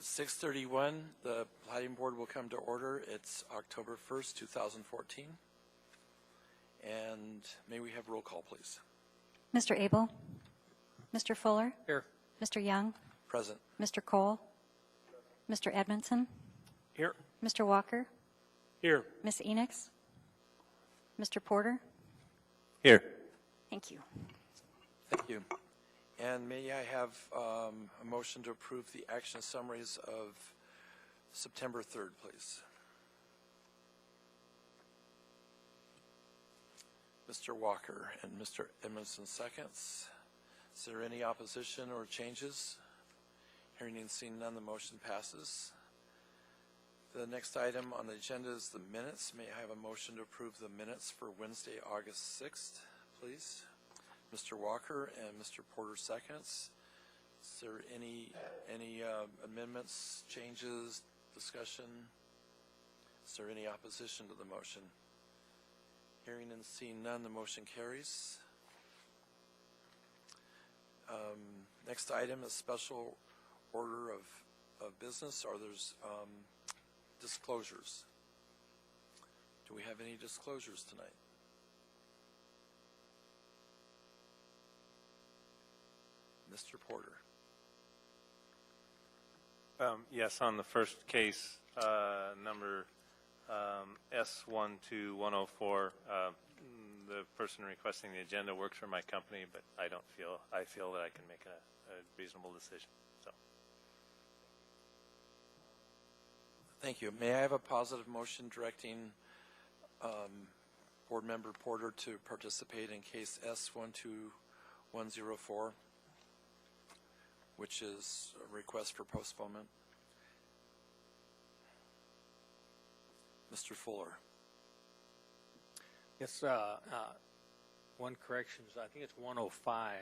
It's 6:31. The Platting Board will come to order. It's October 1st, 2014. And may we have roll call, please? Mr. Abel? Mr. Fuller? Here. Mr. Young? Present. Mr. Cole? Mr. Edmondson? Here. Mr. Walker? Here. Ms. Enix? Mr. Porter? Here. Thank you. Thank you. And may I have a motion to approve the action summaries of September 3rd, please? Mr. Walker and Mr. Edmondson seconds. Is there any opposition or changes? Hearing and seeing none, the motion passes. The next item on the agenda is the minutes. May I have a motion to approve the minutes for Wednesday, August 6th, please? Mr. Walker and Mr. Porter seconds. Is there any amendments, changes, discussion? Is there any opposition to the motion? Hearing and seeing none, the motion carries. Next item is special order of business, or there's disclosures. Do we have any disclosures tonight? Mr. Porter. Yes, on the first case, number S12104, the person requesting the agenda works for my company, but I feel that I can make a reasonable decision. So, thank you. May I have a positive motion directing Board Member Porter to participate in case S12104, which is a request for postponement? Mr. Fuller. Yes, one correction is I think it's 105,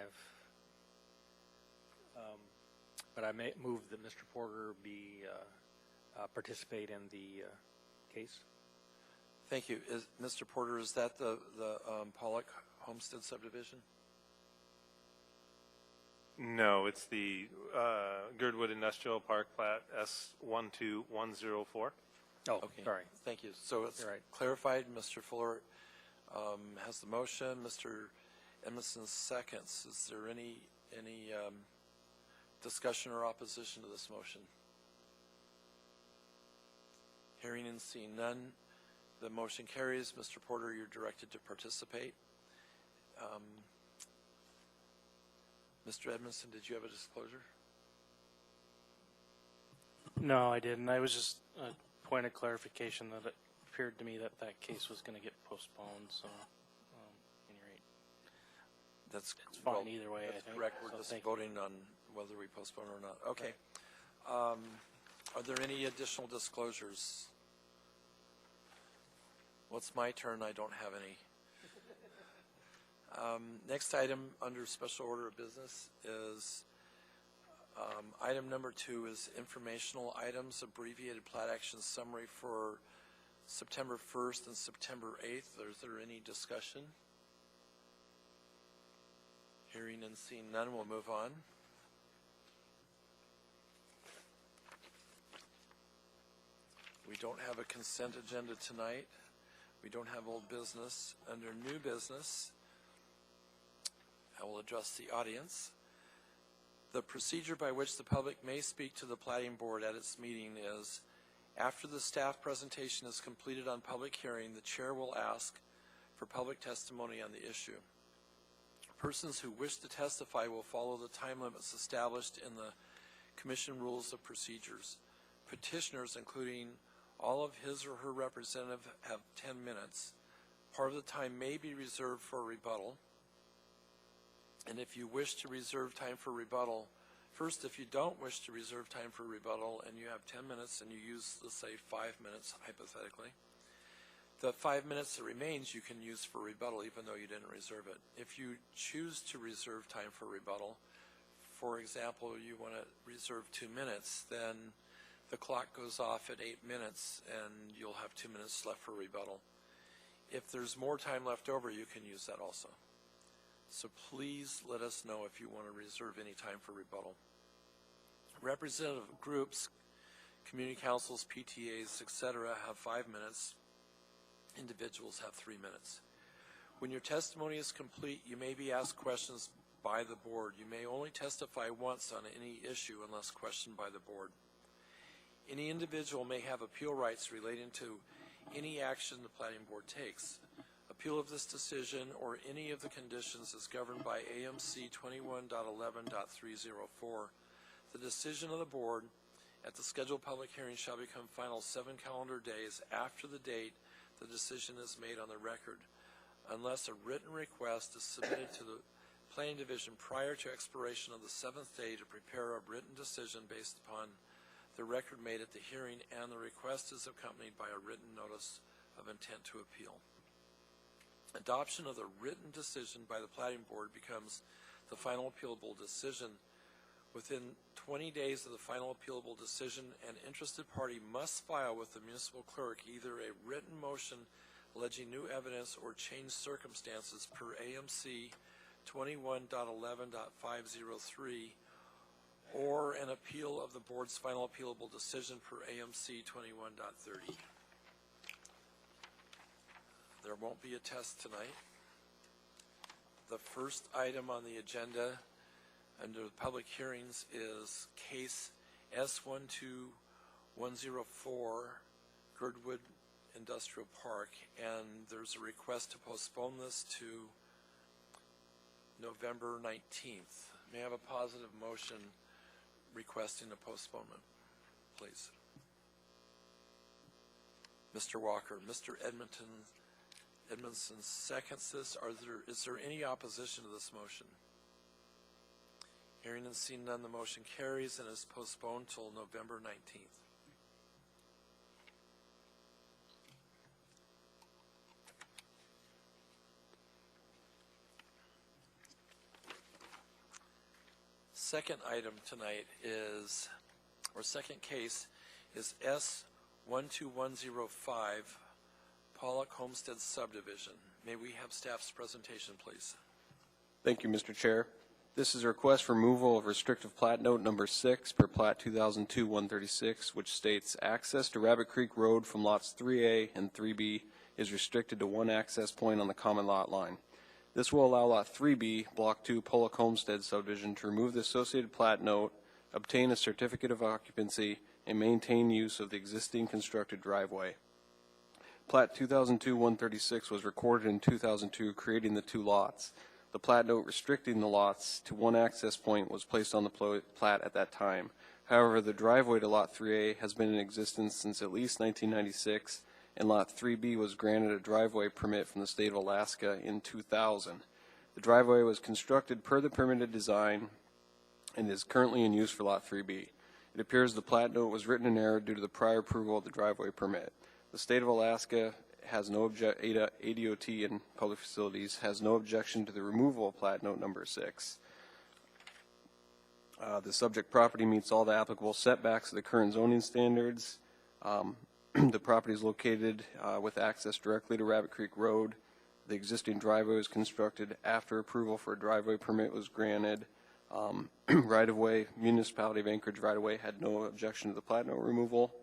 but I may move that Mr. Porter be participate in the case. Thank you. Mr. Porter, is that the Pollock Homestead subdivision? no, it's the Girdwood Industrial Park plat S12104. Oh, Okay. sorry. Thank you. So it's You're right. clarified. Mr. Fuller has the motion. Mr. Emerson seconds. Is there any discussion or opposition to this motion? Hearing and seeing none, the motion carries. Mr. Porter, you're directed to participate. Mr. Edmondson, did you have a disclosure? No, I didn't. I was just a point of clarification that it appeared to me that that case was going to get postponed. So, you're right. That's It's fine either way. That's I think. correct. We're So just thank you. voting on whether we postpone or not. Okay. Are there any additional disclosures? Well, it's my turn. I don't have any. Next item under special order of business is item number 2 is informational items, abbreviated plat action summary for September 1st and September 8th. Is there any discussion? Hearing and seeing none, we'll move on. We don't have a consent agenda tonight. We don't have old business. Under new business, I will address the audience. The procedure by which the public may speak to the Platting Board at its meeting is, after the staff presentation is completed on public hearing, the chair will ask for public testimony on the issue. Persons who wish to testify will follow the time limits established in the Commission Rules of Procedures. Petitioners, including all of his or her representative, have 10 minutes. Part of the time may be reserved for rebuttal. And if you wish to reserve time for rebuttal, first, if you don't wish to reserve time for rebuttal and you have 10 minutes and you use, let's say, 5 minutes, hypothetically, the 5 minutes that remains you can use for rebuttal even though you didn't reserve it. If you choose to reserve time for rebuttal, for example, you want to reserve 2 minutes, then the clock goes off at 8 minutes and you'll have 2 minutes left for rebuttal. If there's more time left over, you can use that also. So please let us know if you want to reserve any time for rebuttal. Representative groups Community councils, PTAs, etc. have 5 minutes. Individuals have 3 minutes. When your testimony is complete, you may be asked questions by the board. You may only testify once on any issue unless questioned by the board. Any individual may have appeal rights relating to any action the Platting Board takes. Appeal of this decision or any of the conditions is governed by AMC 21.11.304. The decision of the board at the scheduled public hearing shall become final 7 calendar days after the date the decision is made on the record, unless a written request is submitted to the Planning Division prior to expiration of the 7th day to prepare a written decision based upon the record made at the hearing, and the request is accompanied by a written notice of intent to appeal. Adoption of the written decision by the Platting Board becomes the final appealable decision. Within 20 days of the final appealable decision, an interested party must file with the municipal clerk either a written motion alleging new evidence or changed circumstances per AMC 21.11.503 or an appeal of the board's final appealable decision per AMC 21.30. There won't be a test tonight. The first item on the agenda under the public hearings is case S12104, Girdwood Industrial Park, and there's a request to postpone this to November 19th. May I have a positive motion requesting a postponement, please? Mr. Walker. Mr. Edmondson seconds this. Is there any opposition to this motion? Hearing and seeing none, the motion carries and is postponed till November 19th. Second item tonight is, or second case, is S12105, Pollock Homestead Subdivision. May we have staff's presentation, please? Thank you, Mr. Chair. This is a request for removal of restrictive plat note number 6 per plat 2002-136, which states access to Rabbit Creek Road from lots 3A and 3B is restricted to one access point on the common lot line. This will allow lot 3B, block 2, Pollock Homestead subdivision to remove the associated plat note, obtain a certificate of occupancy, and maintain use of the existing constructed driveway. Plat 2002-136 was recorded in 2002, creating the two lots. The plat note restricting the lots to one access point was placed on the plat at that time. However, the driveway to lot 3A has been in existence since at least 1996, and lot 3B was granted a driveway permit from the state of Alaska in 2000. The driveway was constructed per the permitted design and is currently in use for lot 3B. It appears the plat note was written in error due to the prior approval of the driveway permit. The state of Alaska has no ADOT and public facilities has no objection to the removal of plat note number 6. The subject property meets all the applicable setbacks of the current zoning standards. The property is located with access directly to Rabbit Creek Road. The existing driveway was constructed after approval for a driveway permit was granted. Right-of-way, Municipality of Anchorage right-of-way had no objection to the plat note removal.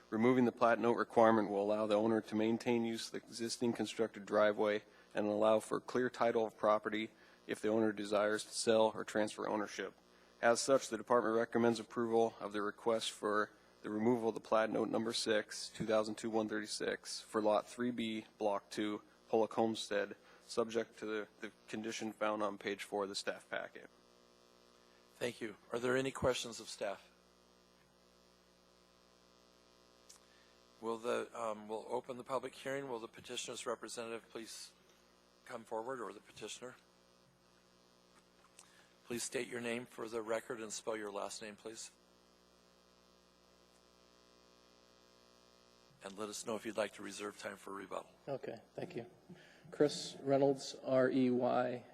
Removing the plat note requirement will allow the owner to maintain use of the existing constructed driveway and allow for clear title of property if the owner desires to sell or transfer ownership. As such, the department recommends approval of the request for the removal of the plat note number 6, 2002-136, for lot 3B, block 2, Pollock Homestead, subject to the condition found on page 4 of the staff packet. Thank you. Are there any questions of staff? We'll open the public hearing. Will the petitioner's representative please come forward, or the petitioner? Please state your name for the record and spell your last name, please. And let us know if you'd like to reserve time for rebuttal. Okay, thank you. Chris Reynolds, R-E-Y-N-O-L-D-S.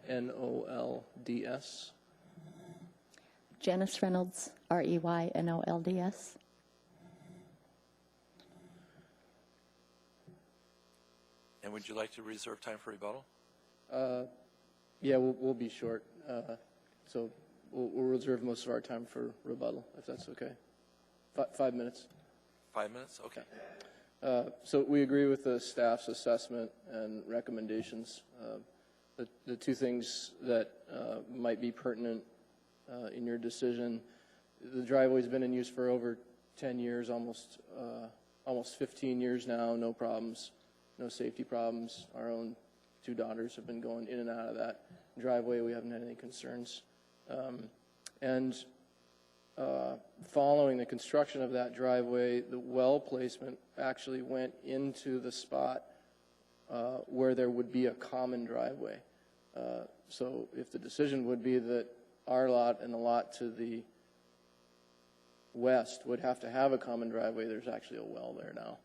Janice Reynolds, R-E-Y-N-O-L-D-S. And would you like to reserve time for rebuttal? Yeah, we'll be short. So we'll reserve most of our time for rebuttal, if that's okay. 5 minutes. 5 minutes? Okay. So we agree with the staff's assessment and recommendations. The two things that might be pertinent in your decision, the driveway's been in use for over 10 years, almost 15 years now, no problems, no safety problems. Our own 2 daughters have been going in and out of that driveway. We haven't had any concerns. Following the construction of that driveway, the well placement actually went into the spot where there would be a common driveway. So if the decision would be that our lot and the lot to the west would have to have a common driveway, there's actually a well there now,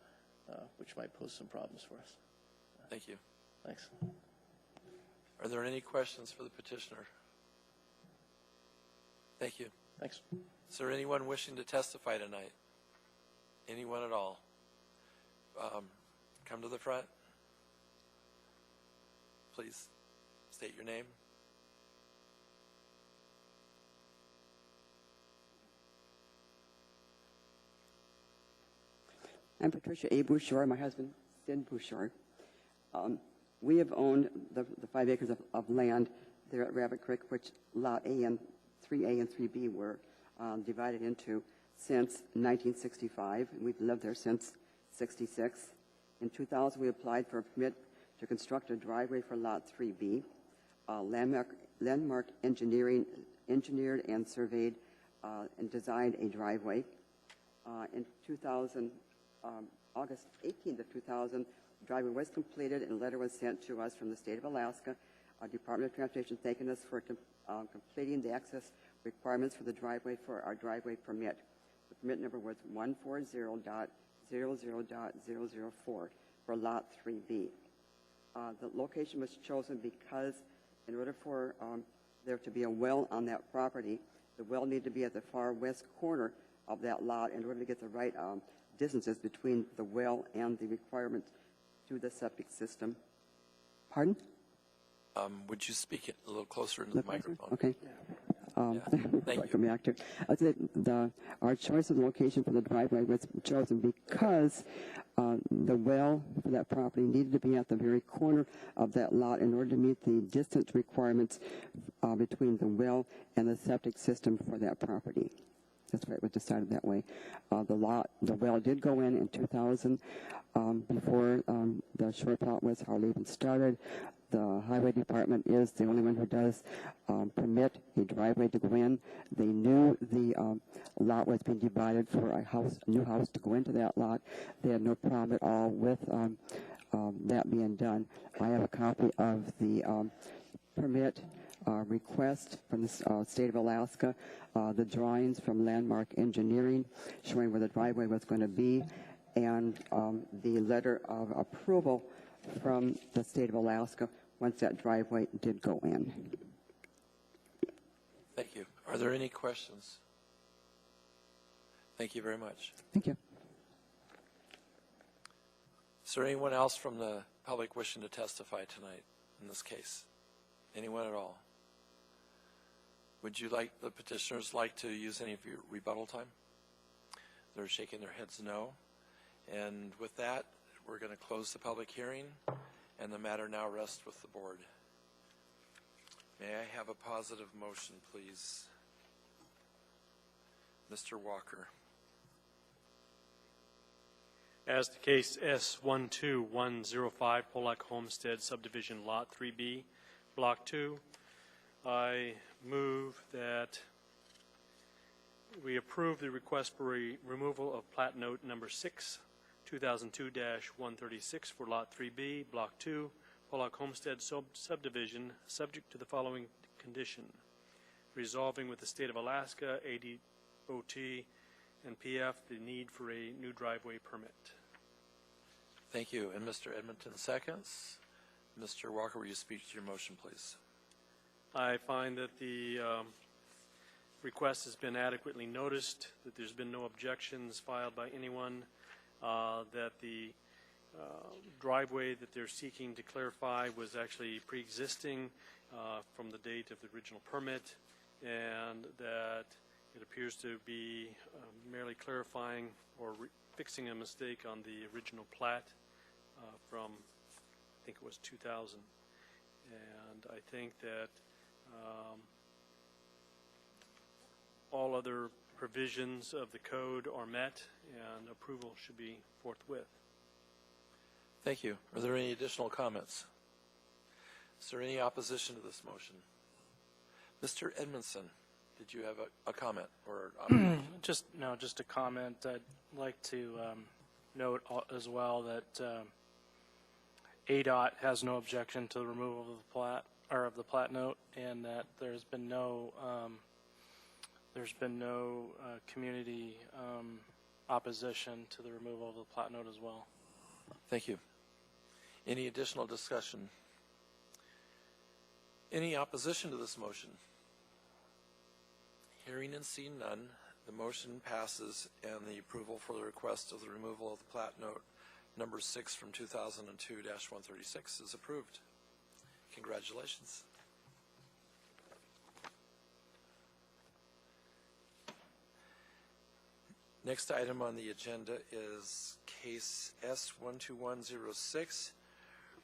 which might pose some problems for us. Thank you. Thanks. Are there any questions for the petitioner? Thank you. Thanks. Is there anyone wishing to testify tonight? Anyone at all? Come to the front. Please state your name. I'm Patricia A. Bouchard, my husband, Sid Bouchard. We have owned the 5 acres of land there at Rabbit Creek, which Lot A and 3A and 3B were divided into since 1965. And we've lived there since 66. In 2000, we applied for a permit to construct a driveway for Lot 3B. Landmark Engineering engineered and surveyed and designed a driveway. In 2000, August 18th of 2000, the driveway was completed and a letter was sent to us from the state of Alaska, Department of Transportation, thanking us for completing the access requirements for the driveway for our driveway permit. The permit number was 140.00.004 for Lot 3B. The location was chosen because in order for there to be a well on that property, the well needed to be at the far west corner of that lot in order to get the right distances between the well and the requirements to the septic system. Pardon? Would you speak it a little closer into the microphone? Okay. Thank you. Our choice of location for the driveway was chosen because the well for that property needed to be at the very corner of that lot in order to meet the distance requirements between the well and the septic system for that property. That's why it was decided that way. The well did go in 2000 before the short plot was hardly even started. The highway department is the only one who does permit a driveway to go in. They knew the lot was being divided for a new house to go into that lot. They had no problem at all with that being done. I have a copy of the permit request from the state of Alaska, the drawings from Landmark Engineering showing where the driveway was going to be, and the letter of approval from the state of Alaska once that driveway did go in. Thank you. Are there any questions? Thank you very much. Thank you. Is there anyone else from the public wishing to testify tonight in this case? Anyone at all? Would you like the petitioners like to use any of your rebuttal time? They're shaking their heads no. And with that, we're going to close the public hearing, and the matter now rests with the board. May I have a positive motion, please? Mr. Walker. As the case S12105 Pollock Homestead Subdivision Lot 3B, Block 2, I move that we approve the request for removal of plat note number 6, 2002-136 for Lot 3B, Block 2, Pollock Homestead Subdivision, subject to the following condition: resolving with the state of Alaska, ADOT, and PF the need for a new driveway permit. Thank you. And Mr. Edmonton seconds. Mr. Walker, will you speak to your motion, please? I find that the request has been adequately noticed, that there's been no objections filed by anyone, that the driveway that they're seeking to clarify was actually pre-existing from the date of the original permit, and that It appears to be merely clarifying or fixing a mistake on the original plat from, I think it was 2000. And I think that all other provisions of the code are met and approval should be forthwith. Thank you. Are there any additional comments? Is there any opposition to this motion? Mr. Edmondson, did you have a comment or Just a comment. I'd like to note as well that ADOT has no objection to the removal of the plat or of the plat note, and that there's been no community opposition to the removal of the plat note as well. Thank you. Any additional discussion? Any opposition to this motion? Hearing and seeing none, the motion passes and the approval for the request of the removal of the plat note number 6 from 2002-136 is approved. Congratulations. Next item on the agenda is case S12106,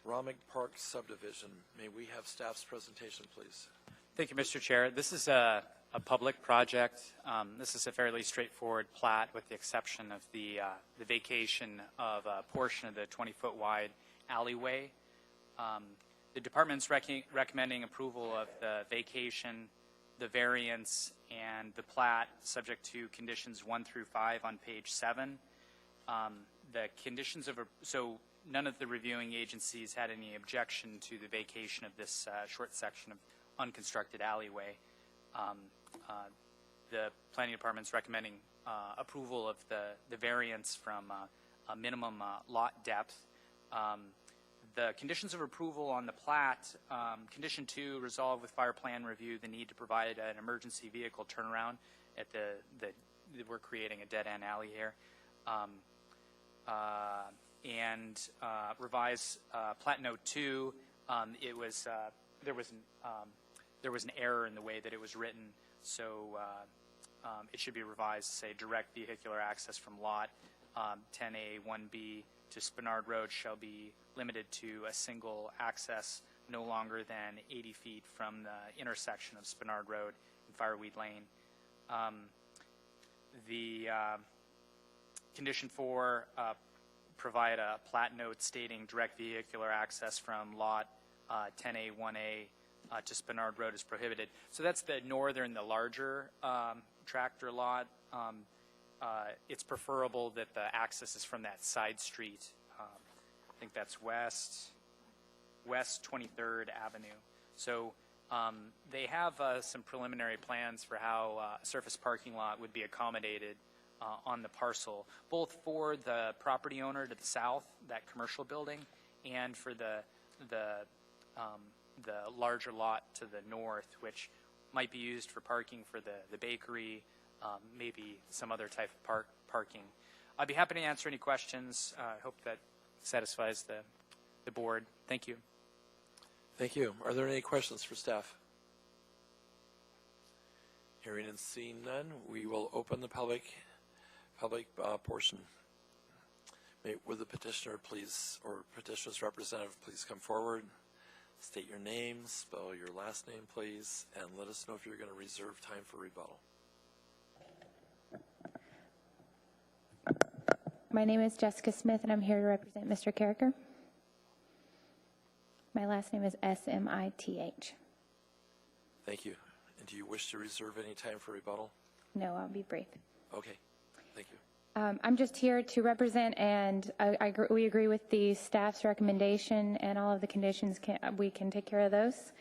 Romick Park subdivision. May we have staff's presentation, please? Thank you, Mr. Chair. This is a public project. This is a fairly straightforward plat with the exception of the vacation of a portion of the 20-foot wide alleyway. The department's recommending approval of the vacation, the variance, and the plat subject to conditions 1 through 5 on page 7. The conditions of so none of the reviewing agencies had any objection to the vacation of this short section of unconstructed alleyway. The planning department's recommending approval of the variance from a minimum lot depth. The conditions of approval on the plat, condition 2, resolve with fire plan review the need to provide an emergency vehicle turnaround at we're creating a dead end alley here. And revise plat note 2. There was an error in the way that it was written, so it should be revised to say direct vehicular access from lot 10A 1B to Spenard Road shall be limited to a single access no longer than 80 feet from the intersection of Spenard Road and Fireweed Lane. The condition 4, provide a plat note stating direct vehicular access from lot 10A 1A to Spenard Road is prohibited. So that's the larger tractor lot. It's preferable that the access is from that side street. I think that's West 23rd Avenue. So they have some preliminary plans for how a surface parking lot would be accommodated on the parcel, both for the property owner to the south, that commercial building, and for the larger lot to the north, which might be used for parking for the bakery, maybe some other type of parking. I'd be happy to answer any questions. I hope that satisfies the board. Thank you. Thank you. Are there any questions for staff? Hearing and seeing none, we will open the public portion. Would the petitioner please, or petitioner's representative, please come forward, state your name, spell your last name, please, and let us know if you're going to reserve time for rebuttal. My name is Jessica Smith, and I'm here to represent Mr. Carricker. My last name is Smith. Thank you. And do you wish to reserve any time for rebuttal? No, I'll be brief. Okay. Thank you. I'm just here to represent, and we agree with the staff's recommendation and all of the conditions. We can take care of those.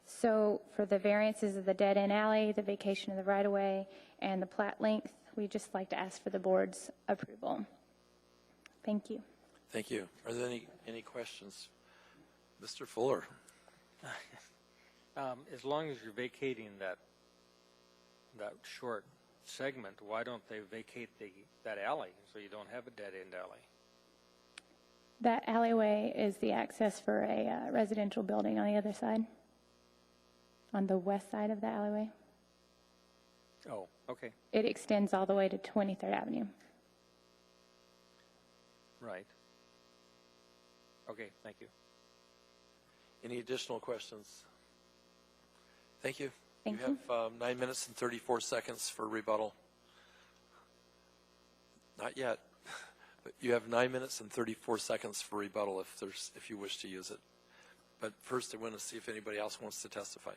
So for the variances of the dead-end alley, the vacation of the right-of-way, and the plat length, we'd just like to ask for the board's approval. Thank you. Thank you. Are there any questions? Mr. Fuller. As long as you're vacating that short segment, why don't they vacate that alley so you don't have a dead-end alley? That alleyway is the access for a residential building on the other side, on the west side of the alleyway. Oh, okay, It extends all the way to 23rd Avenue. right. Okay, thank you. Any additional questions? Thank you. Thank You have 9 minutes and 34 seconds for rebuttal. Not yet, but you have 9 minutes and 34 seconds for rebuttal if you wish to use it. But first, I want to see if anybody else wants to testify.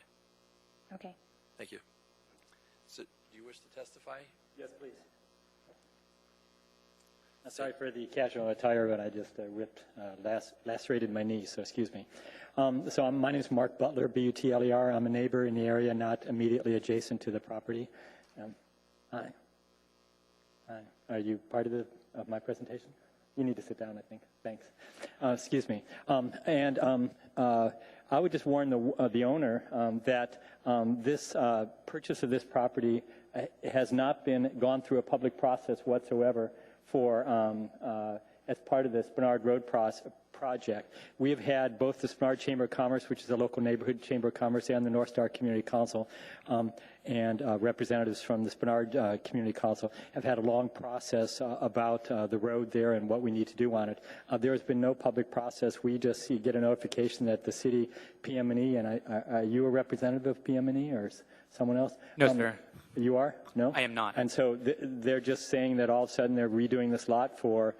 Okay. Thank you. So, do you wish to testify? Yes, please. Sorry for the casual attire, but I just lacerated my knee, so excuse me. My name is Mark Butler, B-U-T-L-E-R. I'm a neighbor in the area, not immediately adjacent to the property. Hi. Hi. Are you part of my presentation? You need to sit down, I think. Thanks. Excuse me. I would just warn the owner that this purchase of this property has not been gone through a public process whatsoever for as part of the Spenard Road project. We have had both the Spenard Chamber of Commerce, which is a local neighborhood chamber of commerce, and the North Star Community Council, and representatives from the Spenard Community Council have had a long process about the road there and what we need to do on it. There has been no public process. We just get a notification that the city PM&E, and are you a representative of PM&E or someone else? No, sir. You are? No? I am not. And so they're just saying that all of a sudden they're redoing this lot to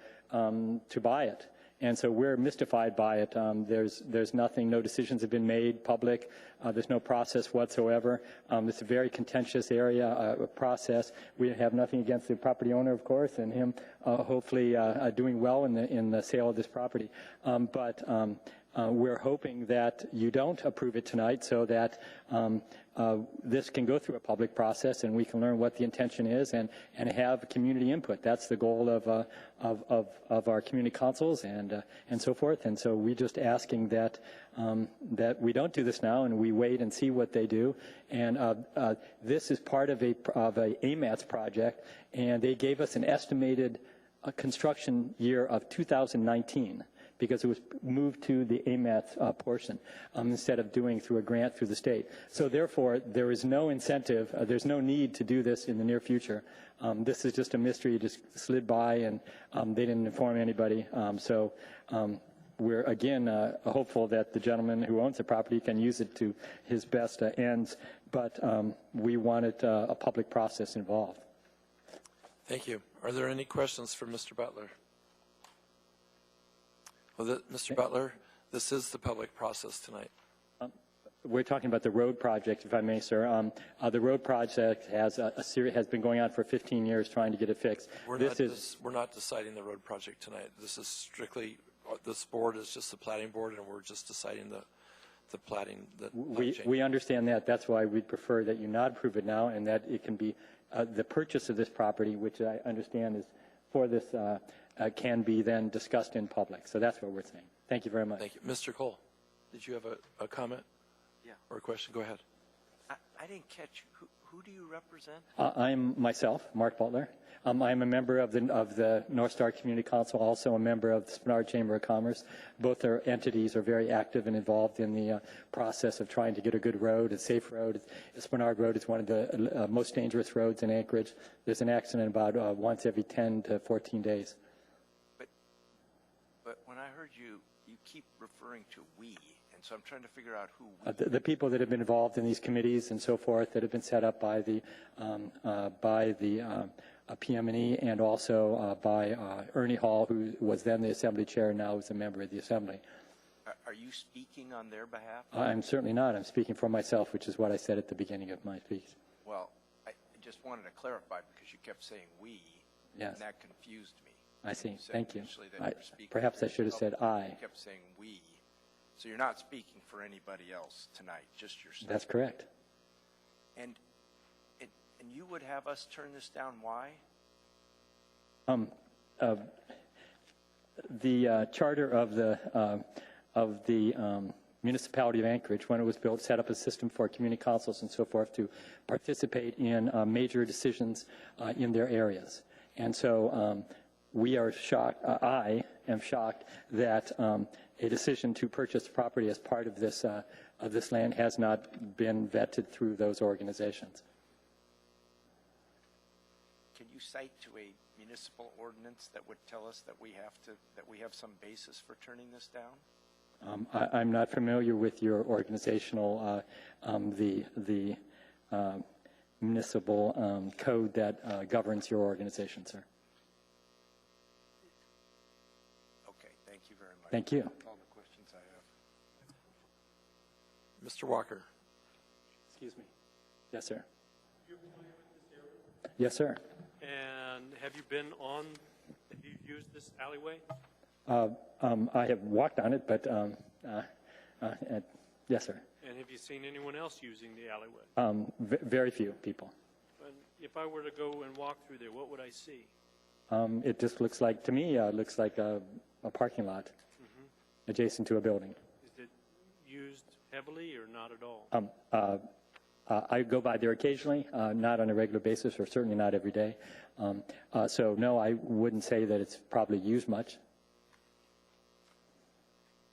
buy it. And so we're mystified by it. There's nothing, no decisions have been made public. There's no process whatsoever. It's a very contentious area, process. We have nothing against the property owner, of course, and him hopefully doing well in the sale of this property. We're hoping that you don't approve it tonight so that this can go through a public process and we can learn what the intention is and have community input. That's the goal of our community councils and so forth. And so we're just asking that we don't do this now and we wait and see what they do. And this is part of a AMATS project, and they gave us an estimated construction year of 2019. Because it was moved to the AMATS portion instead of doing through a grant through the state. So therefore, there is no incentive, there's no need to do this in the near future. This is just a mystery, just slid by, and they didn't inform anybody. We're, again, hopeful that the gentleman who owns the property can use it to his best ends, but we wanted a public process involved. Thank you. Are there any questions for Mr. Butler? Well, Mr. Butler, this is the public process tonight. We're talking about the road project, if I may, sir. The road project has has been going on for 15 years trying to get it fixed. We're not deciding the road project tonight. This is strictly, this board is just the platting board, and we're just deciding the platting. We understand that. That's why we'd prefer that you not approve it now, and that it can be the purchase of this property, which I understand is for this. Can be then discussed in public. So that's what we're saying. Thank you very much. Thank you. Mr. Cole, did you have a comment? Yeah. Or a question? Go ahead. I didn't catch, who do you represent? I'm myself, Mark Butler. I'm a member of the North Star Community Council, also a member of the Spenard Chamber of Commerce. Both their entities are very active and involved in the process of trying to get a good road, a safe road. Spenard Road is one of the most dangerous roads in Anchorage. There's an accident about once every 10 to 14 days. But when I heard you keep referring to we, and so I'm trying to figure out who we. The people that have been involved in these committees and so forth that have been set up by the PM&E and also by Ernie Hall, who was then the Assembly Chair and now is a member of the Assembly. Are you speaking on their behalf? I'm certainly not. I'm speaking for myself, which is what I said at the beginning of my speech. Well, I just wanted to clarify because you kept saying we, yes. And that confused me. I see. Thank you. Perhaps I should have said I. You kept saying we. So you're not speaking for anybody else tonight, just yourself. That's correct. And you would have us turn this down, why? The charter of the municipality of Anchorage, when it was built, set up a system for community councils and so forth to participate in major decisions in their areas. And so we are shocked, I am shocked that a decision to purchase property as part of this land has not been vetted through those organizations. cite to a municipal ordinance that would tell us that we have some basis for turning this down? I'm not familiar with your organizational, the municipal code that governs your organization, sir. Okay, thank you very much. Thank you. That's all the questions I have. Mr. Walker. Excuse me. Yes, sir. Yes, sir. And have you used this alleyway? I have walked on it, but yes, sir. And have you seen anyone else using the alleyway? Very few people. And if I were to go and walk through there, what would I see? It just looks like, to me, looks like a parking lot adjacent to a building. Is it used heavily or not at all? I go by there occasionally, not on a regular basis, or certainly not every day. So no, I wouldn't say that it's probably used much.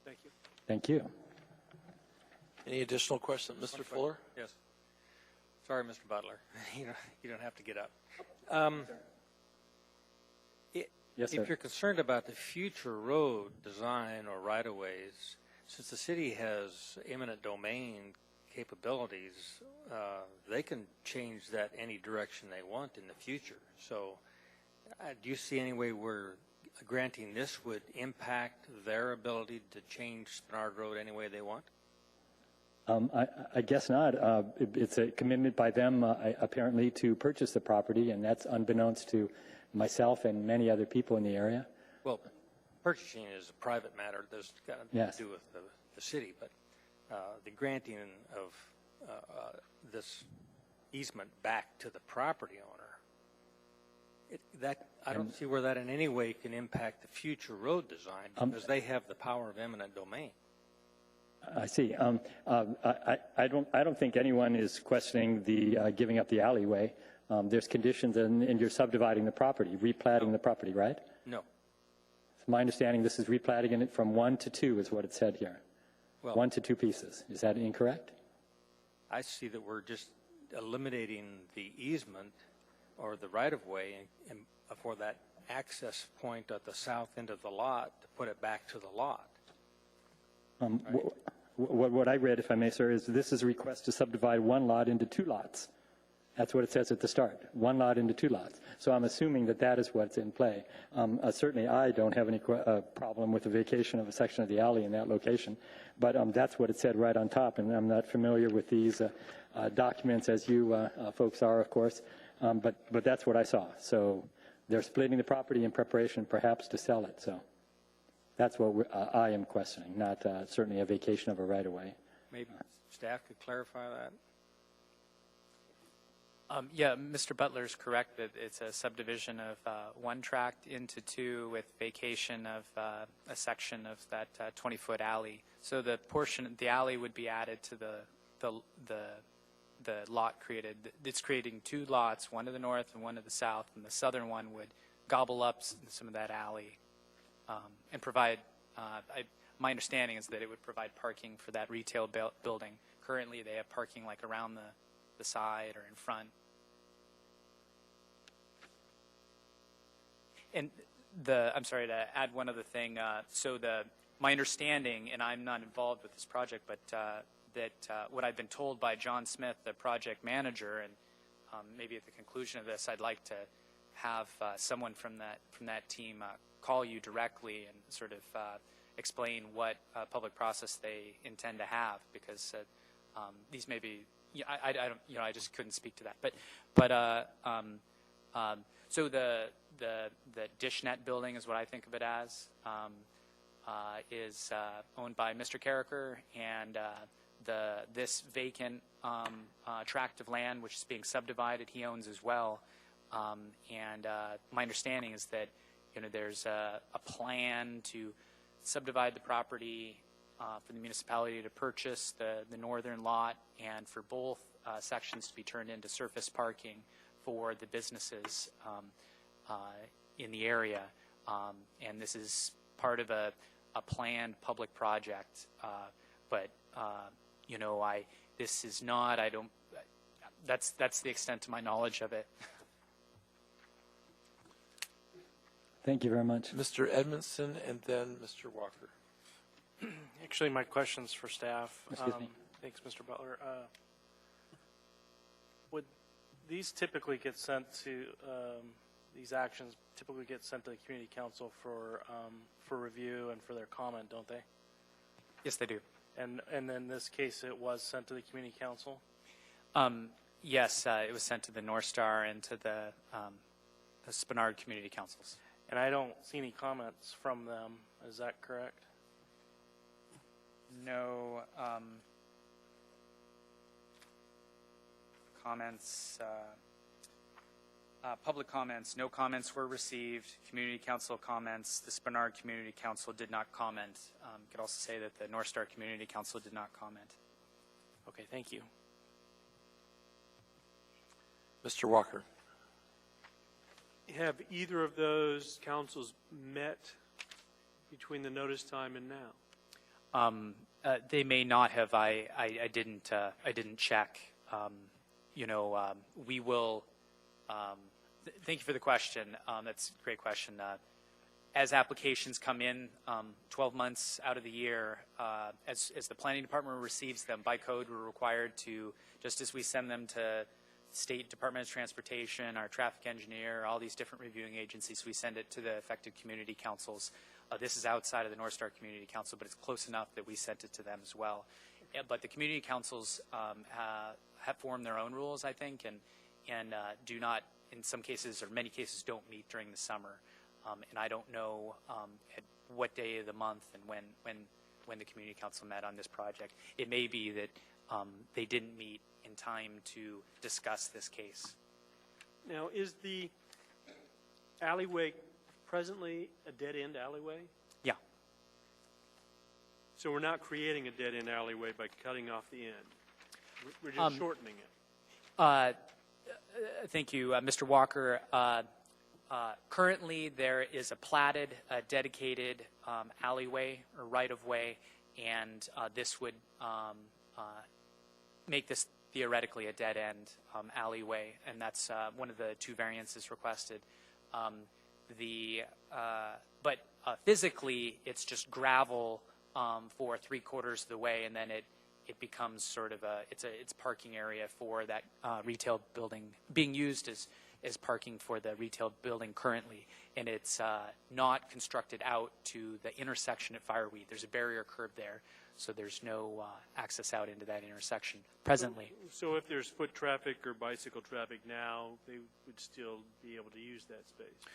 Thank you. Thank you. Any additional questions? Mr. Fuller? Yes. Sorry, Mr. Butler. You don't have to get up. Yes, sir. If you're concerned about the future road design or right-of-ways, since the city has eminent domain capabilities, they can change that any direction they want in the future. So do you see any way where granting this would impact their ability to change Spenard Road any way they want? I guess not. It's a commitment by them, apparently, to purchase the property, and that's unbeknownst to myself and many other people in the area. Well, purchasing is a private matter. There's got Yes. to do with the city, but the granting of this easement back to the property owner, I don't see where that in any way can impact the future road design, because they have the power of eminent domain. I see. I don't think anyone is questioning the giving up the alleyway. There's conditions, and you're subdividing the property, replatting the property, right? No. It's my understanding this is replatting it from 1 to 2 is what it said here. Well, 1 to 2 pieces. Is that incorrect? I see that we're just eliminating the easement or the right-of-way and for that access point at the south end of the lot to put it back to the lot. What I read, if I may, sir, is this is a request to subdivide one lot into 2 lots. That's what it says at the start, 1 lot into 2 lots. So I'm assuming that that is what's in play. Certainly I don't have any problem with the vacation of a section of the alley in that location, but that's what it said right on top, and I'm not familiar with these documents as you folks are, of course, but that's what I saw. So they're splitting the property in preparation perhaps to sell it, so that's what I am questioning, not certainly a vacation of a right-of-way. Maybe staff could clarify that. Yeah, Mr. Butler is correct that it's a subdivision of 1 tract into 2 with vacation of a section of that 20-foot alley. So the alley would be added to the lot created. It's creating 2 lots, one to the north and one to the south, and the southern one would gobble up some of that alley and provide. My understanding is that it would provide parking for that retail building. Currently, they have parking like around the side or in front. And I'm sorry to add one other thing. My understanding, and I'm not involved with this project, but that what I've been told by John Smith, the project manager, and maybe at the conclusion of this, I'd like to have someone from that team call you directly and sort of explain what public process they intend to have, because these may be. I don't. I just couldn't speak to that. So the DishNet building is what I think of it as. Is owned by Mr. Carricker, and this vacant tract of land, which is being subdivided, he owns as well. And my understanding is that there's a plan to subdivide the property for the municipality to purchase the northern lot, and for both sections to be turned into surface parking for the businesses in the area. And this is part of a planned public project, but this is not. That's the extent to my knowledge of it. Thank you very much. Mr. Edmondson and then Mr. Walker. Actually, my question's for staff. Excuse me. Thanks, Mr. Butler. Would these typically get sent to, these actions typically get sent to the community council for review and for their comment, don't they? Yes, they do. And in this case, it was sent to the community council? Yes, it was sent to the North Star and to the Spenard Community Councils. And I don't see any comments from them. Is that correct? No comments, public comments, no comments were received. Community Council comments, the Spenard Community Council did not comment. You could also say that the North Star Community Council did not comment. Okay, thank you. Mr. Walker. Have either of those councils met between the notice time and now? They may not have. I didn't check. We will. Thank you for the question. That's a great question. As applications come in 12 months out of the year, as the planning department receives them by code, we're required to, just as we send them to State Department of Transportation, our traffic engineer, all these different reviewing agencies, we send it to the affected community councils. This is outside of the North Star Community Council, but it's close enough that we sent it to them as well. But the community councils have formed their own rules, I think, and do not, in some cases or many cases, don't meet during the summer. And I don't know at what day of the month and when the community council met on this project. It may be that they didn't meet in time to discuss this case. Now, is the alleyway presently a dead-end alleyway? Yeah. So we're not creating a dead-end alleyway by cutting off the end. We're just shortening it. Thank you, Mr. Walker. Currently, there is a platted, dedicated alleyway or right-of-way, and this would make this theoretically a dead-end alleyway, and that's one of the two variances requested. But physically, it's just gravel for 3/4 of the way, and then it becomes sort of it's parking area for that retail building being used as parking for the retail building currently, and it's not constructed out to the intersection at Fireweed. There's a barrier curb there, so there's no access out into that intersection presently. So if there's foot traffic or bicycle traffic now, they would still be able to use that space?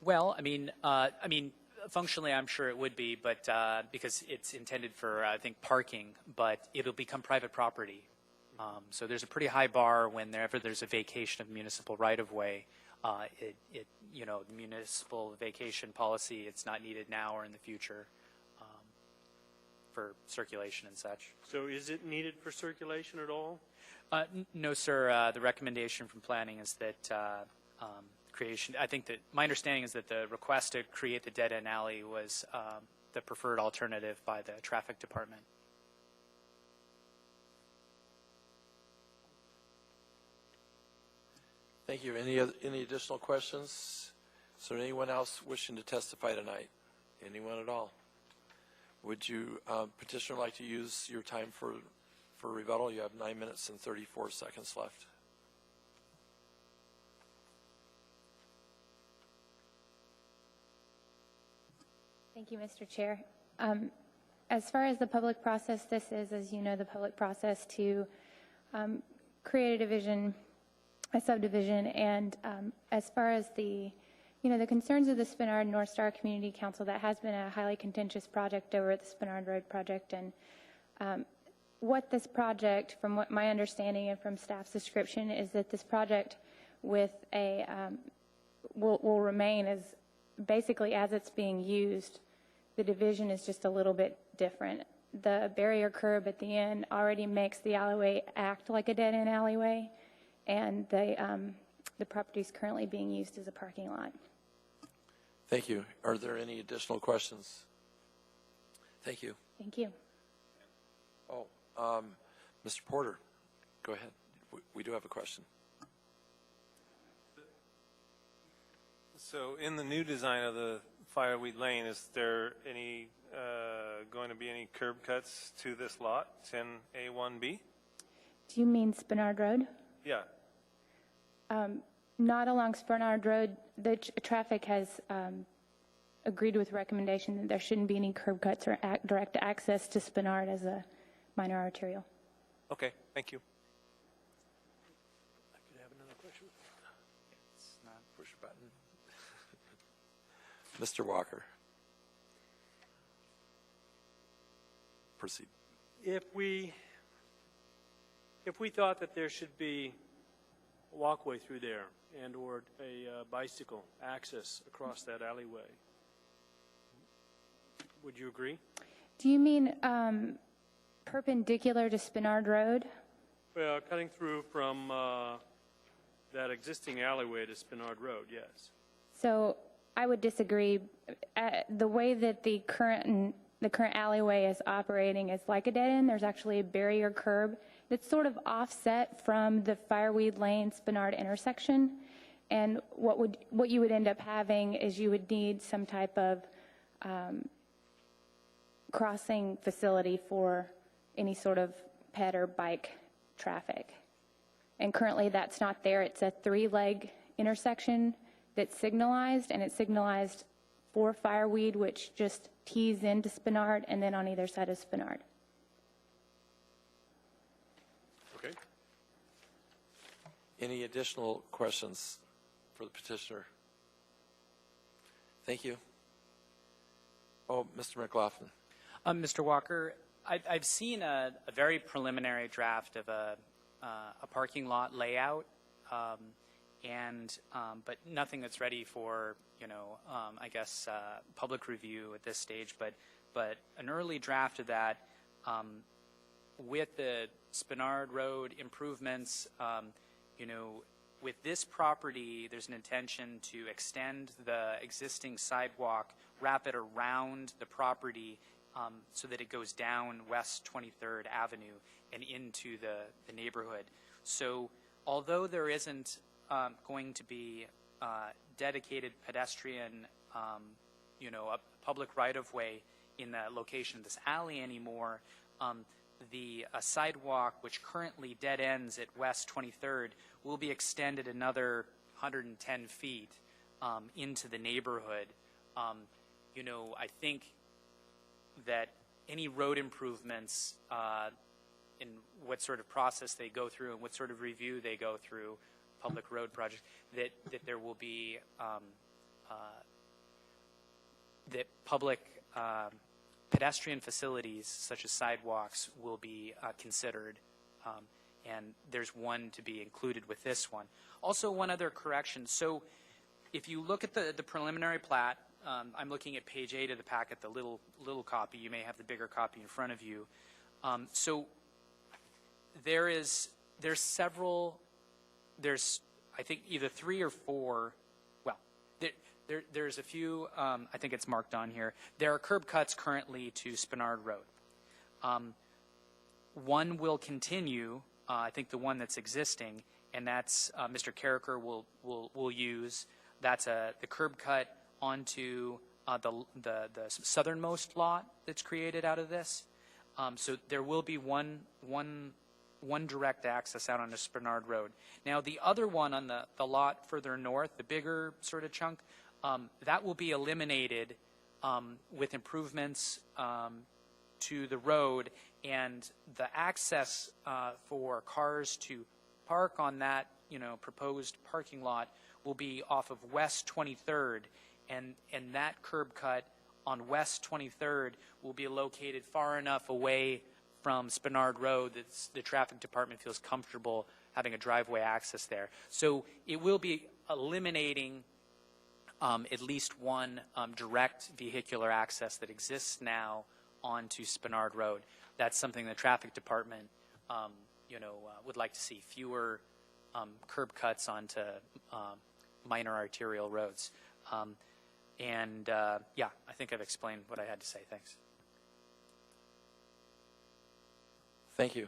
Well, I mean, functionally, I'm sure it would be, but because it's intended for, I think, parking, but it'll become private property. So there's a pretty high bar whenever there's a vacation of municipal right-of-way. The municipal vacation policy, it's not needed now or in the future for circulation and such. So is it needed for circulation at all? No, sir. The recommendation from planning is that creation. I think that my understanding is that the request to create the dead-end alley was the preferred alternative by the traffic department. Thank you. Any additional questions? Is there anyone else wishing to testify tonight? Anyone at all? Would you, petitioner, like to use your time for rebuttal? You have 9 minutes and 34 seconds left. Thank you, Mr. Chair. As far as the public process, this is, as you know, the public process to create a division, a subdivision, and as far as the concerns of the Spenard North Star Community Council, that has been a highly contentious project over at the Spenard Road project, and what this project, from what my understanding and from staff's description, is that this project with a will remain as basically as it's being used. The division is just a little bit different. The barrier curb at the end already makes the alleyway act like a dead-end alleyway, and the property is currently being used as a parking lot. Thank you. Are there any additional questions? Thank you. Thank you. Oh, Mr. Porter, go ahead. We do have a question. The So in the new design of the Fireweed Lane, is there any, going to be any curb cuts to this lot, 10A1B? Do you mean Spinard Road? Yeah. Not along Spinard Road. The traffic has agreed with recommendation that there shouldn't be any curb cuts or direct access to Spinard as a minor arterial. Okay, thank you. I could have another question. It's not. Push a button. Mr. Walker. Proceed. If we thought that there should be a walkway through there and or a bicycle access across that alleyway, would you agree? Do you mean perpendicular to Spinard Road? Well, cutting through from that existing alleyway to Spinard Road, yes. So I would disagree. The way that the current alleyway is operating is like a dead end. There's actually a barrier curb that's sort of offset from the Fireweed Lane Spinard intersection. And what you would end up having is you would need some type of crossing facility for any sort of pet or bike traffic. And currently that's not there. It's a 3-leg intersection that's signalized, and it's signalized for Fireweed, which just tees into Spinard, and then on either side of Spinard. Okay. Any additional questions for the petitioner? Thank you. Oh, Mr. McLaughlin. Mr. Walker, I've seen a very preliminary draft of a parking lot layout, but nothing that's ready for, I guess, public review at this stage. But an early draft of that, with the Spinard Road improvements, with this property, there's an intention to extend the existing sidewalk, wrap it around the property, so that it goes down West 23rd Avenue and into the neighborhood. So although there isn't going to be dedicated pedestrian, a public right-of-way in the location of this alley anymore, the sidewalk, which currently dead ends at West 23rd, will be extended another 110 feet into the neighborhood. I think that any road improvements in what sort of process they go through and what sort of review they go through, public road projects, that there will be that public pedestrian facilities such as sidewalks will be considered, and there's one to be included with this one. Also, one other correction. So if you look at the preliminary plat, I'm looking at page 8 of the packet, the little copy. You may have the bigger copy in front of you. So there's I think either 3 or 4. Well, there's a few. I think it's marked on here. There are curb cuts currently to Spinard Road. One will continue. I think the one that's existing, and that's Mr. Carricker will use. That's the curb cut onto the southernmost lot that's created out of this. So there will be one direct access out onto Spinard Road. Now the other one on the lot further north, the bigger sort of chunk, that will be eliminated with improvements to the road, and the access for cars to park on that proposed parking lot will be off of West 23rd. And that curb cut on West 23rd will be located far enough away from Spinard Road that the traffic department feels comfortable having a driveway access there. So it will be eliminating at least one direct vehicular access that exists now onto Spinard Road. That's something the traffic department would like to see, fewer curb cuts onto minor arterial roads. Yeah, I think I've explained what I had to say. Thanks. Thank you.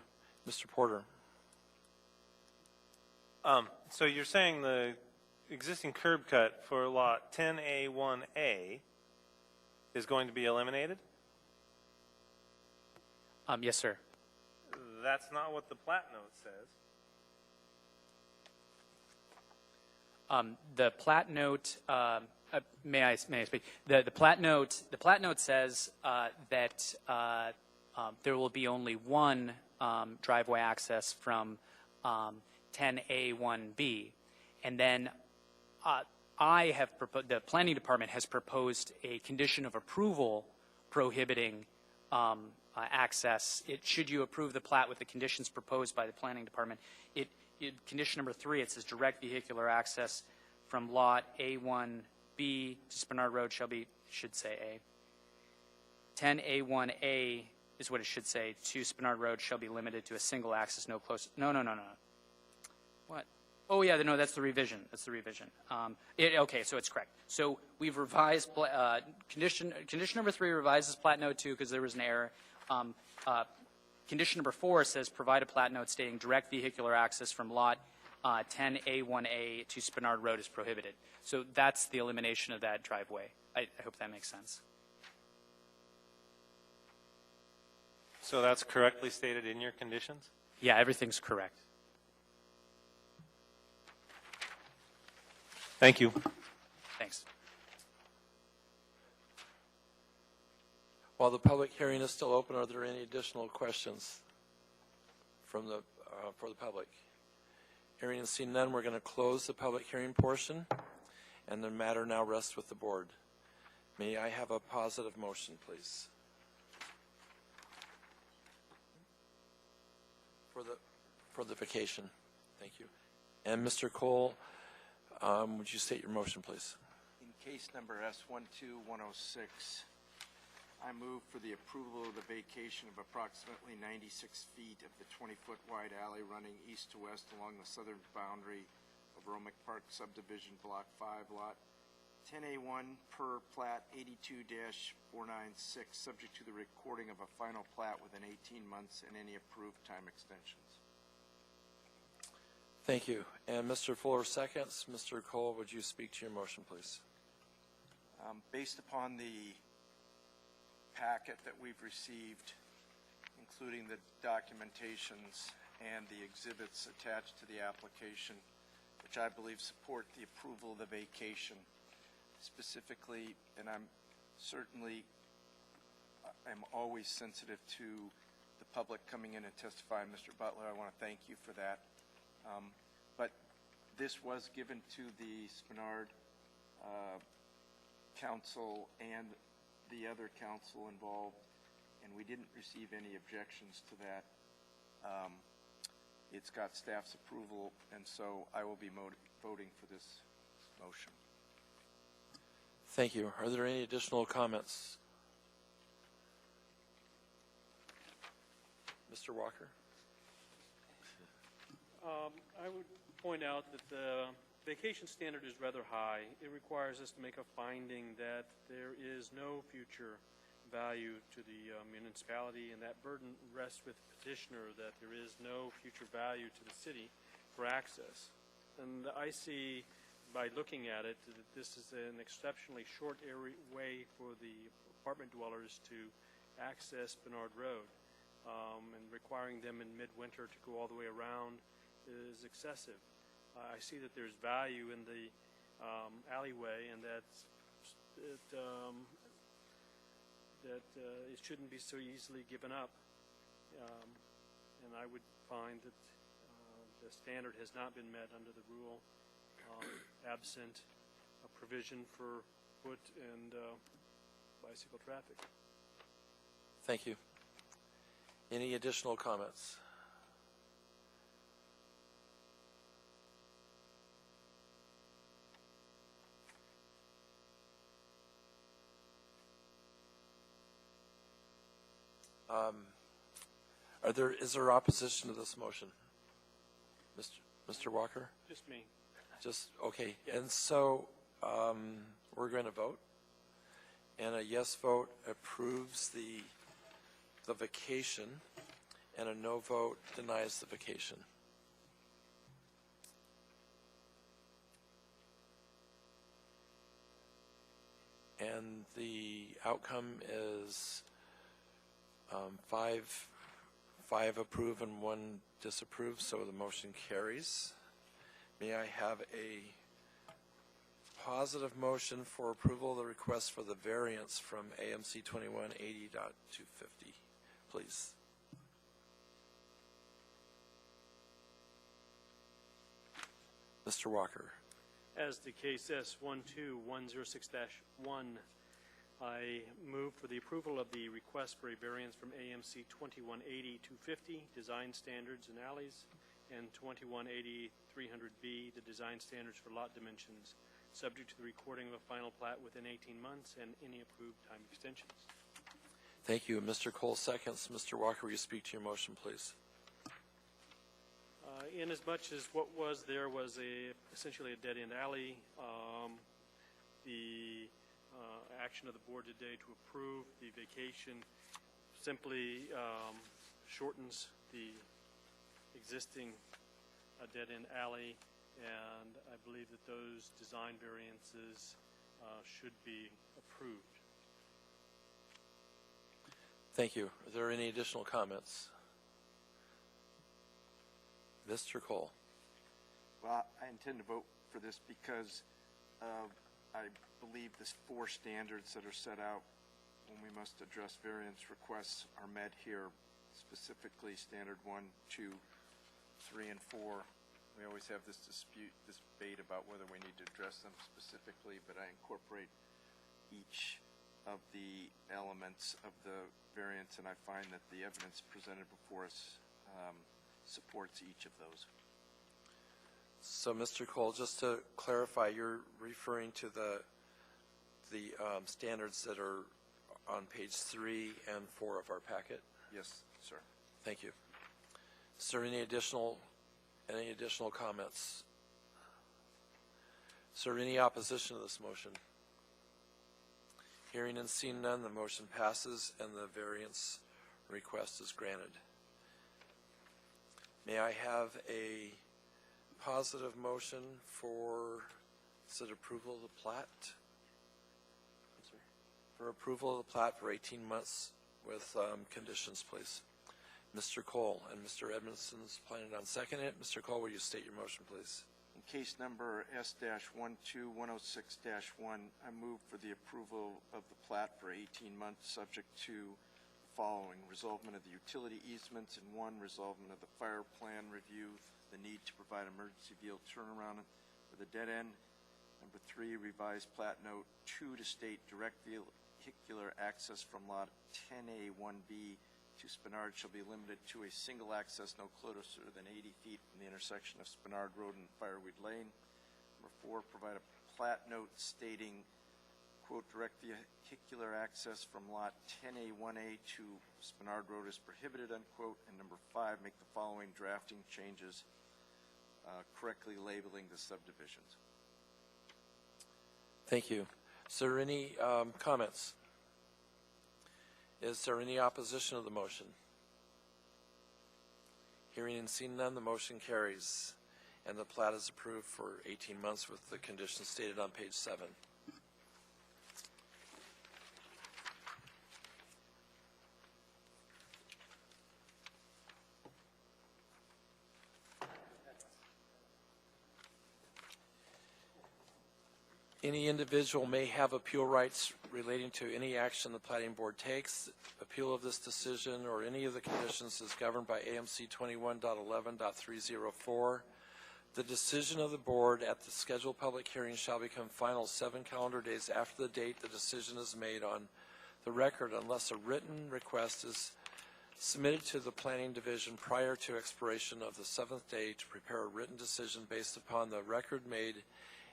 Mr. Porter. So you're saying the existing curb cut for lot 10A1A is going to be eliminated? Yes, sir. That's not what the plat note says. The plat note, may I speak? The plat note says that there will be only one driveway access from 10A1B, and then the planning department has proposed a condition of approval prohibiting access. Should you approve the plat with the conditions proposed by the planning department, condition number 3, it says direct vehicular access from lot A1B to Spinard Road should say A. 10A1A is what it should say, to Spinard Road shall be limited to a single access, no. What? Oh, yeah, no, that's the revision. Okay, so it's correct. So we've revised, condition number 3 revises plat note 2 because there was an error. Condition number 4 says provide a plat note stating direct vehicular access from lot 10A1A to Spinard Road is prohibited. So that's the elimination of that driveway. I hope that makes sense. So that's correctly stated in your conditions? Yeah, everything's correct. Thank you. Thanks. While the public hearing is still open, are there any additional questions for the public? Hearing and seeing none, we're going to close the public hearing portion, and the matter now rests with the board. May I have a positive motion, please? For the vacation. Thank you. And Mr. Cole, would you state your motion, please? In case number S12106, I move for the approval of the vacation of approximately 96 feet of the 20-foot wide alley running east to west along the southern boundary of Romick Park Subdivision Block 5, Lot 10A1 per Plat 82-496, subject to the recording of a final plat within 18 months and any approved time extensions. Thank you. And Mr. Fuller seconds. Mr. Cole, would you speak to your motion, please? Based upon the packet that we've received, including the documentations and the exhibits attached to the application, which I believe support the approval of the vacation, specifically, and I'm always sensitive to the public coming in and testifying. Mr. Butler, I want to thank you for that. But this was given to the Spinard council and the other council involved, and we didn't receive any objections to that. It's got staff's approval, and so I will be voting for this motion. Thank you. Are there any additional comments? Mr. Walker? I would point out that the vacation standard is rather high. It requires us to make a finding that there is no future value to the municipality, and that burden rests with the petitioner that there is no future value to the city for access. And I see, by looking at it, that this is an exceptionally short way for the apartment dwellers to access Bernard Road, and requiring them in midwinter to go all the way around is excessive. I see that there's value in the alleyway, and that it shouldn't be so easily given up. And I would find that the standard has not been met under the rule, absent a provision for foot and bicycle traffic. Thank you. Any additional comments? Is there opposition to this motion? Mr. Walker? Just me. Just, okay. Yes. And so we're going to vote. And a yes vote approves the vacation, and a no vote denies the vacation. And the outcome is five approve and 1 disapprove, so the motion carries. May I have a positive motion for approval of the request for the variance from AMC 2180.250, please? Mr. Walker. As the case S12106-1, I move for the approval of the request for a variance from AMC 2180-250, design standards and alleys, and 2180-300B, the design standards for lot dimensions, subject to the recording of a final plat within 18 months and any approved time extensions. Thank you. Mr. Cole seconds. Mr. Walker, will you speak to your motion, please? In as much as what was there was essentially a dead-end alley, the action of the board today to approve the vacation simply shortens the existing dead-end alley, and I believe that those design variances should be approved. Thank you. Are there any additional comments? Mr. Cole. Well, I intend to vote for this because I believe the 4 standards that are set out when we must address variance requests are met here, specifically standard 1, 2, 3, and 4. We always have this debate about whether we need to address them specifically, but I incorporate each of the elements of the variance, and I find that the evidence presented before us supports each of those. So, Mr. Cole, just to clarify, you're referring to the standards that are on page 3 and 4 of our packet? Yes, sir. Thank you. Is there any additional comments? Is there any opposition to this motion? Hearing and seeing none, the motion passes and the variance request is granted. May I have a positive motion for, is it approval of the plat? For approval of the plat for 18 months with conditions, please. Mr. Cole, and Mr. Edmondson's planning on seconding it. Mr. Cole, will you state your motion, please? In case number S-12106-1, I move for the approval of the plat for 18 months, subject to following: resolvement of the utility easements, and 1, resolvement of the fire plan review, the need to provide emergency vehicle turnaround for the dead end. Number 3, revised plat note 2 to state direct vehicular access from lot 10A1B to Spenard shall be limited to a single access no closer than 80 feet from the intersection of Spenard Road and Fireweed Lane. Number 4, provide a plat note stating, quote, direct vehicular access from lot 10A1A to Spenard Road is prohibited, unquote. And number 5, make the following drafting changes, correctly labeling the subdivisions. Thank you. Is there any comments? Is there any opposition to the motion? Hearing and seeing none, the motion carries, and the plat is approved for 18 months with the conditions stated on page 7. Any individual may have appeal rights relating to any action the Platting Board takes. Appeal of this decision or any of the conditions is governed by AMC 21.11.304. The decision of the board at the scheduled public hearing shall become final 7 calendar days after the date the decision is made on the record, unless a written request is submitted to the Planning Division prior to expiration of the 7th day to prepare a written decision based upon the record made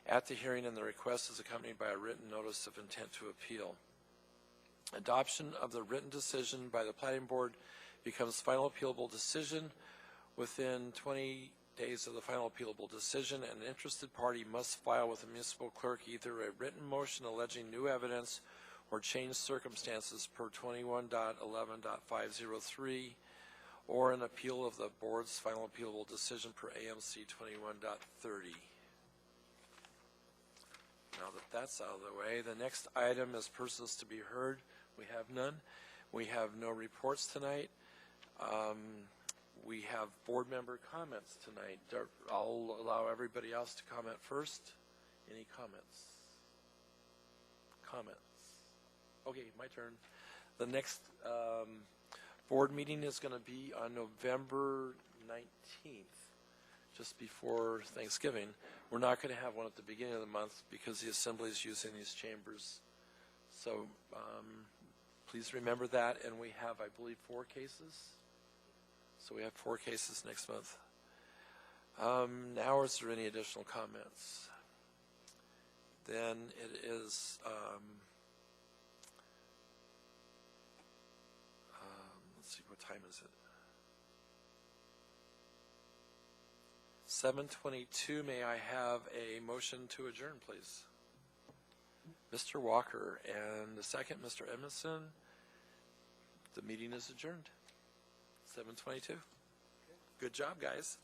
at the hearing, and the request is accompanied by a written notice of intent to appeal. Adoption of the written decision by the Platting Board becomes final appealable decision within 20 days of the final appealable decision, and an interested party must file with the municipal clerk either a written motion alleging new evidence or changed circumstances per 21.11.503, or an appeal of the board's final appealable decision per AMC 21.30. Now that that's out of the way, the next item is persons to be heard. We have none. We have no reports tonight. We have board member comments tonight. I'll allow everybody else to comment first. Any comments? Comments? Okay, my turn. The next board meeting is going to be on November 19th, just before Thanksgiving. We're not going to have one at the beginning of the month because the Assembly is using these chambers. So please remember that. And we have, I believe, 4 cases. So we have 4 cases next month. Now, is there any additional comments? Then it is, let's see, what time is it? 7:22. May I have a motion to adjourn, please? Mr. Walker, and the second, Mr. Edmondson. The meeting is adjourned. 7:22. Good job, guys.